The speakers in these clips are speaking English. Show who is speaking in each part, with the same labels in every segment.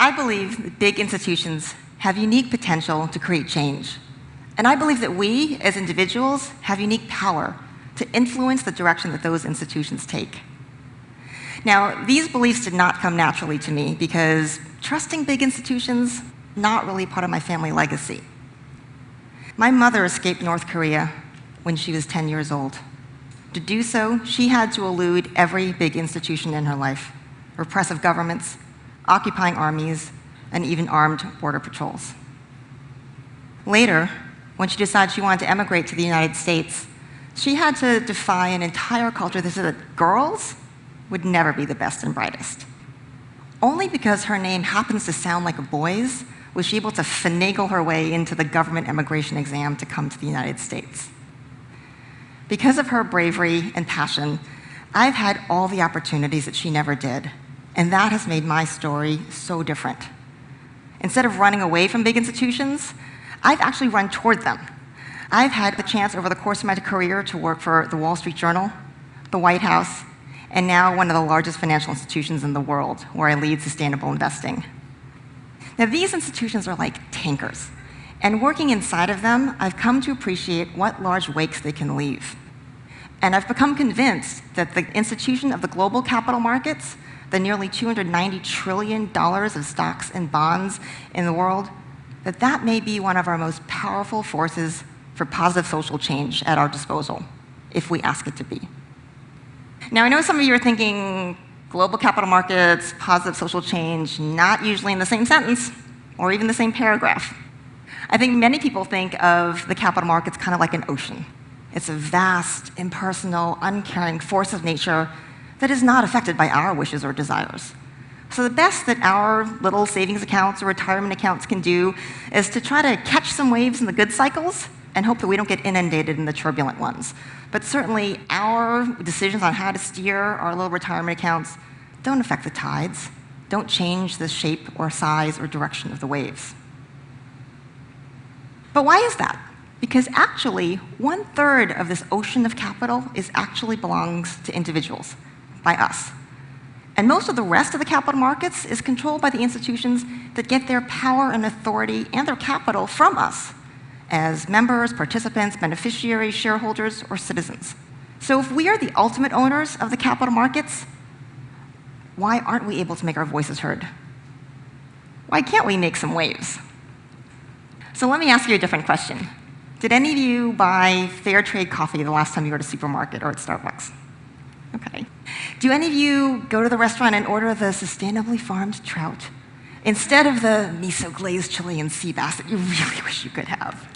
Speaker 1: I believe that big institutions have unique potential to create change. And I believe that we, as individuals, have unique power to influence the direction that those institutions take. Now, these beliefs did not come naturally to me because trusting big institutions, not really part of my family legacy. My mother escaped North Korea when she was 10 years old. To do so, she had to elude every big institution in her life: repressive governments, occupying armies, and even armed border patrols. Later, when she decided she wanted to emigrate to the United States, she had to defy an entire culture that said that girls would never be the best and brightest. Only because her name happens to sound like a boy's was she able to finagle her way into the government immigration exam to come to the United States. Because of her bravery and passion, I've had all the opportunities that she never did, and that has made my story so different. Instead of running away from big institutions, I've actually run toward them. I've had the chance over the course of my career to work for the Wall Street Journal, the White House, and now one of the largest financial institutions in the world, where I lead sustainable investing. Now, these institutions are like tankers, and working inside of them, I've come to appreciate what large wakes they can leave. And I've become convinced that the institution of the global capital markets, the nearly $290 trillion of stocks and bonds in the world, that may be one of our most powerful forces for positive social change at our disposal, if we ask it to be. Now, I know some of you are thinking, global capital markets, positive social change, not usually in the same sentence or even the same paragraph. I think many people think of the capital markets kind of like an ocean. It's a vast, impersonal, uncaring force of nature that is not affected by our wishes or desires. So the best that our little savings accounts or retirement accounts can do is to try to catch some waves in the good cycles and hope that we don't get inundated in the turbulent ones. But certainly our decisions on how to steer our little retirement accounts don't affect the tides, don't change the shape or size or direction of the waves. But why is that? Because actually, 1/3 of this ocean of capital actually belongs to individuals, by us. And most of the rest of the capital markets is controlled by the institutions that get their power and authority and their capital from us, as members, participants, beneficiaries, shareholders, or citizens. So if we are the ultimate owners of the capital markets, why aren't we able to make our voices heard? Why can't we make some waves? So let me ask you a different question. Did any of you buy fair trade coffee the last time you were at a supermarket or at Starbucks? Okay. Do any of you go to the restaurant and order the sustainably farmed trout instead of the miso glazed Chilean sea bass that you really wish you could have?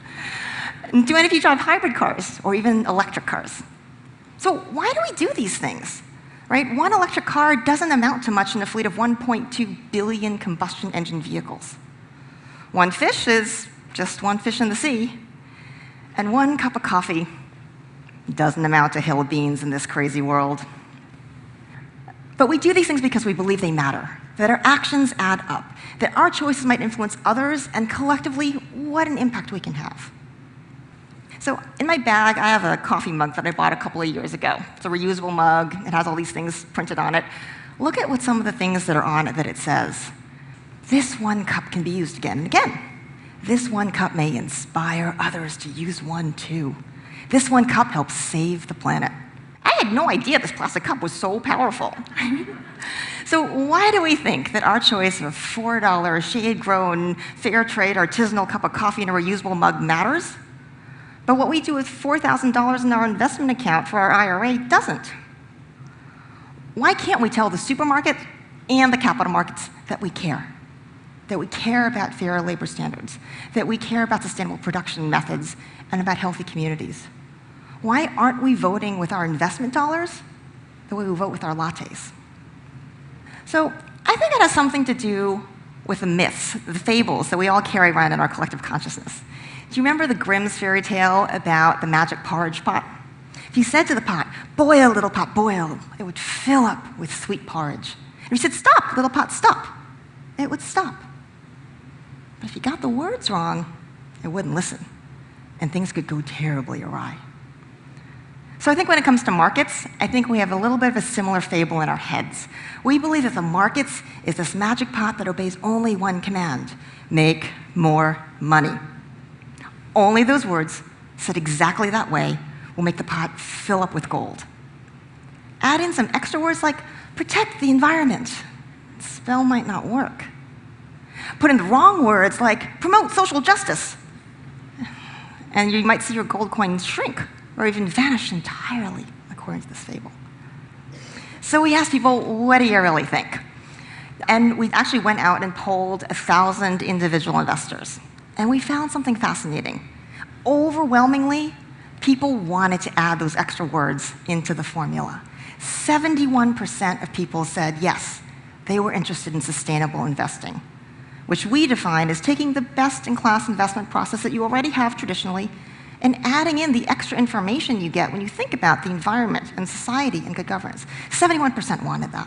Speaker 1: And do any of you drive hybrid cars or even electric cars? So why do we do these things? Right? One electric car doesn't amount to much in a fleet of 1.2 billion combustion engine vehicles. One fish is just one fish in the sea, and one cup of coffee doesn't amount to a hill of beans in this crazy world. But we do these things because we believe they matter, that our actions add up, that our choices might influence others, and collectively, what an impact we can have. So in my bag, I have a coffee mug that I bought a couple of years ago. It's a reusable mug. It has all these things printed on it. Look at what some of the things that are on it that it says. This one cup can be used again and again. This one cup may inspire others to use one too. This one cup helps save the planet. I had no idea this plastic cup was so powerful. So why do we think that our choice of a $4 shade-grown, fair trade, artisanal cup of coffee in a reusable mug matters? But what we do with $4,000 in our investment account for our IRA doesn't. Why can't we tell the supermarket and the capital markets that we care? That we care about fair labor standards, that we care about sustainable production methods, and about healthy communities? Why aren't we voting with our investment dollars the way we vote with our lattes? So I think it has something to do with the myths, the fables that we all carry around in our collective consciousness. Do you remember the Grimm's fairy tale about the magic porridge pot? If you said to the pot, "Boil, little pot, boil," it would fill up with sweet porridge. And if you said, "Stop, little pot, stop," it would stop. But if you got the words wrong, it wouldn't listen, and things could go terribly awry. So I think when it comes to markets, I think we have a little bit of a similar fable in our heads. We believe that the markets is this magic pot that obeys only one command: make more money. Only those words, said exactly that way, will make the pot fill up with gold. Add in some extra words like protect the environment. The spell might not work. Put in the wrong words like promote social justice, and you might see your gold coins shrink or even vanish entirely, according to this fable. So we asked people, what do you really think? And we actually went out and polled 1,000 individual investors. And we found something fascinating. Overwhelmingly, people wanted to add those extra words into the formula. 71% of people said yes, they were interested in sustainable investing, which we define as taking the best-in-class investment process that you already have traditionally and adding in the extra information you get when you think about the environment and society and good governance. 71% wanted that.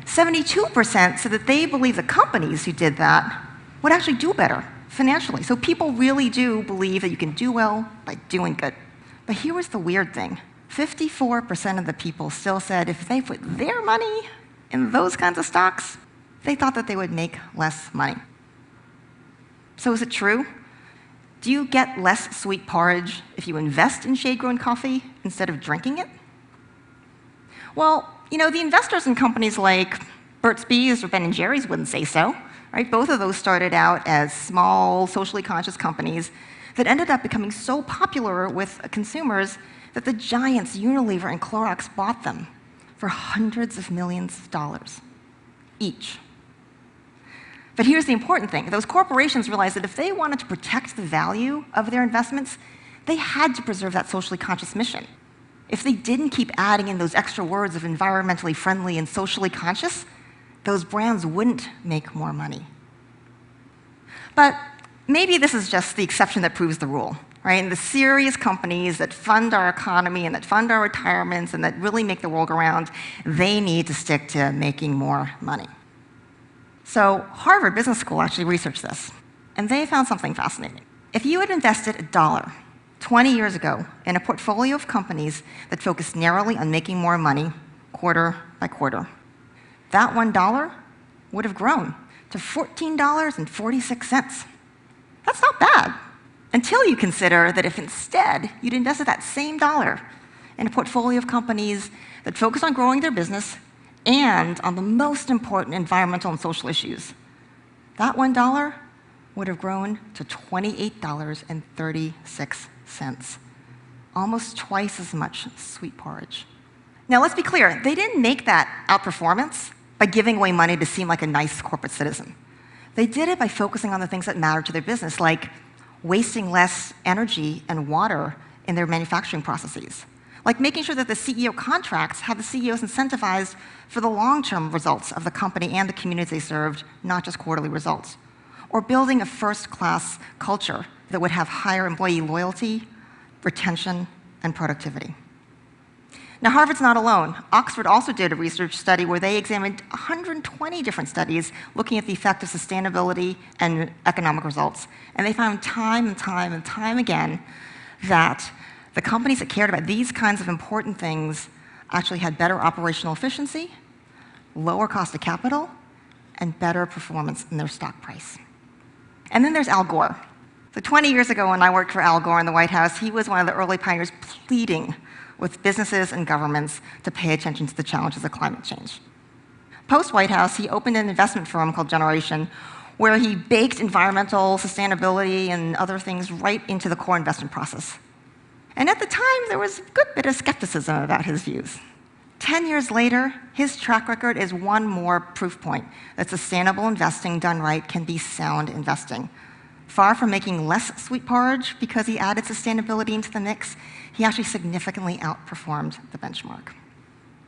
Speaker 1: 72% said that they believe the companies who did that would actually do better financially. So people really do believe that you can do well by doing good. But here was the weird thing. 54% of the people still said if they put their money in those kinds of stocks, they thought that they would make less money. So is it true? Do you get less sweet porridge if you invest in shade-grown coffee instead of drinking it? Well, the investors in companies like Burt's Bees or Ben & Jerry's wouldn't say so, right? Both of those started out as small, socially conscious companies that ended up becoming so popular with consumers that the giants Unilever and Clorox bought them for hundreds of millions of dollars each. But here's the important thing. Those corporations realized that if they wanted to protect the value of their investments, they had to preserve that socially conscious mission. If they didn't keep adding in those extra words of environmentally friendly and socially conscious, those brands wouldn't make more money. But maybe this is just the exception that proves the rule, right? And the serious companies that fund our economy and that fund our retirements and that really make the world go round, they need to stick to making more money. So Harvard Business School actually researched this, and they found something fascinating. If you had invested $1 20 years ago in a portfolio of companies that focused narrowly on making more money quarter by quarter, that $1 would have grown to $14.46. That's not bad, until you consider that if instead you'd invested that same dollar in a portfolio of companies that focus on growing their business and on the most important environmental and social issues, that $1 would have grown to $28.36, almost twice as much sweet porridge. Now, let's be clear. They didn't make that outperformance by giving away money to seem like a nice corporate citizen. They did it by focusing on the things that matter to their business, like wasting less energy and water in their manufacturing processes, like making sure that the CEO contracts have the CEOs incentivized for the long-term results of the company and the communities they served, not just quarterly results, or building a first-class culture that would have higher employee loyalty, retention, and productivity. Now, Harvard's not alone. Oxford also did a research study where they examined 120 different studies looking at the effect of sustainability and economic results. And they found time and time and time again that the companies that cared about these kinds of important things actually had better operational efficiency, lower cost of capital, and better performance in their stock price. And then there's Al Gore. So 20 years ago when I worked for Al Gore in the White House, he was one of the early pioneers pleading with businesses and governments to pay attention to the challenges of climate change. Post-White House, he opened an investment firm called Generation, where he baked environmental sustainability and other things right into the core investment process. And at the time, there was a good bit of skepticism about his views. 10 years later, his track record is one more proof point that sustainable investing done right can be sound investing. Far from making less sweet porridge because he added sustainability into the mix, he actually significantly outperformed the benchmark.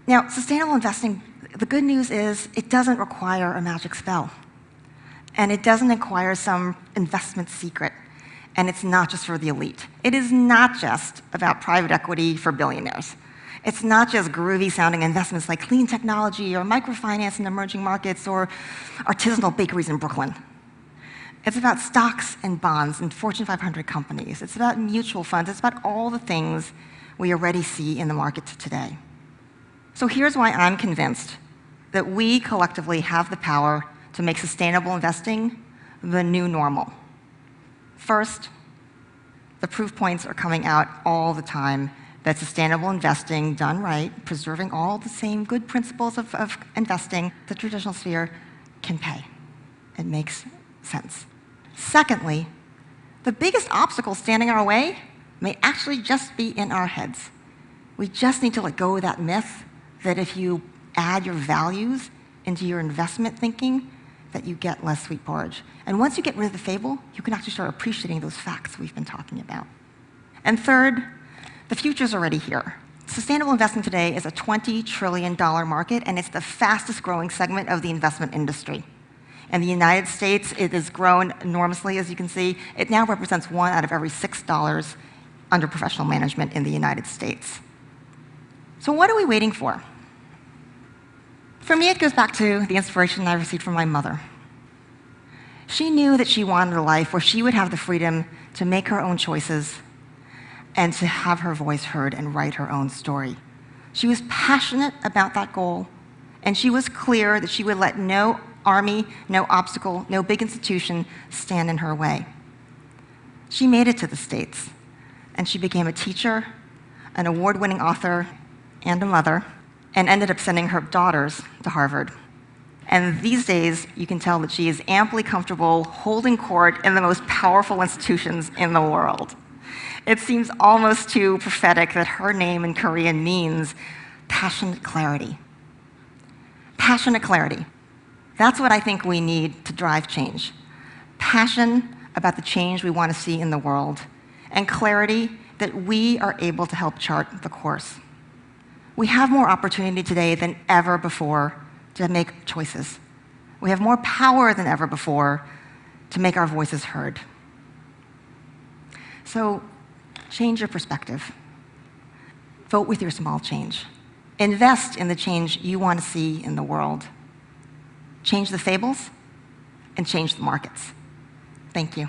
Speaker 1: Now, sustainable investing, the good news is it doesn't require a magic spell. And it doesn't require some investment secret. And it's not just for the elite. It is not just about private equity for billionaires. It's not just groovy-sounding investments like clean technology or microfinance in emerging markets or artisanal bakeries in Brooklyn. It's about stocks and bonds and Fortune 500 companies. It's about mutual funds. It's about all the things we already see in the markets today. So here's why I'm convinced that we collectively have the power to make sustainable investing the new normal. First, the proof points are coming out all the time that sustainable investing done right, preserving all the same good principles of investing, the traditional sphere, can pay. It makes sense. Secondly, the biggest obstacle standing in our way may actually just be in our heads. We just need to let go of that myth that if you add your values into your investment thinking, that you get less sweet porridge. And once you get rid of the fable, you can actually start appreciating those facts we've been talking about. And third, the future's already here. Sustainable investing today is a $20 trillion market, and it's the fastest growing segment of the investment industry. In the United States, it has grown enormously, as you can see. It now represents 1 out of every $6 under professional management in the United States. So what are we waiting for? For me, it goes back to the inspiration I received from my mother. She knew that she wanted a life where she would have the freedom to make her own choices and to have her voice heard and write her own story. She was passionate about that goal, and she was clear that she would let no army, no obstacle, no big institution stand in her way. She made it to the States, and she became a teacher, an award-winning author, and a mother, and ended up sending her daughters to Harvard. And these days, you can tell that she is amply comfortable holding court in the most powerful institutions in the world. It seems almost too prophetic that her name in Korean means passionate clarity. Passionate clarity. That's what I think we need to drive change. Passion about the change we want to see in the world, and clarity that we are able to help chart the course. We have more opportunity today than ever before to make choices. We have more power than ever before to make our voices heard. So change your perspective. Vote with your small change. Invest in the change you want to see in the world. Change the fables and change the markets. Thank you.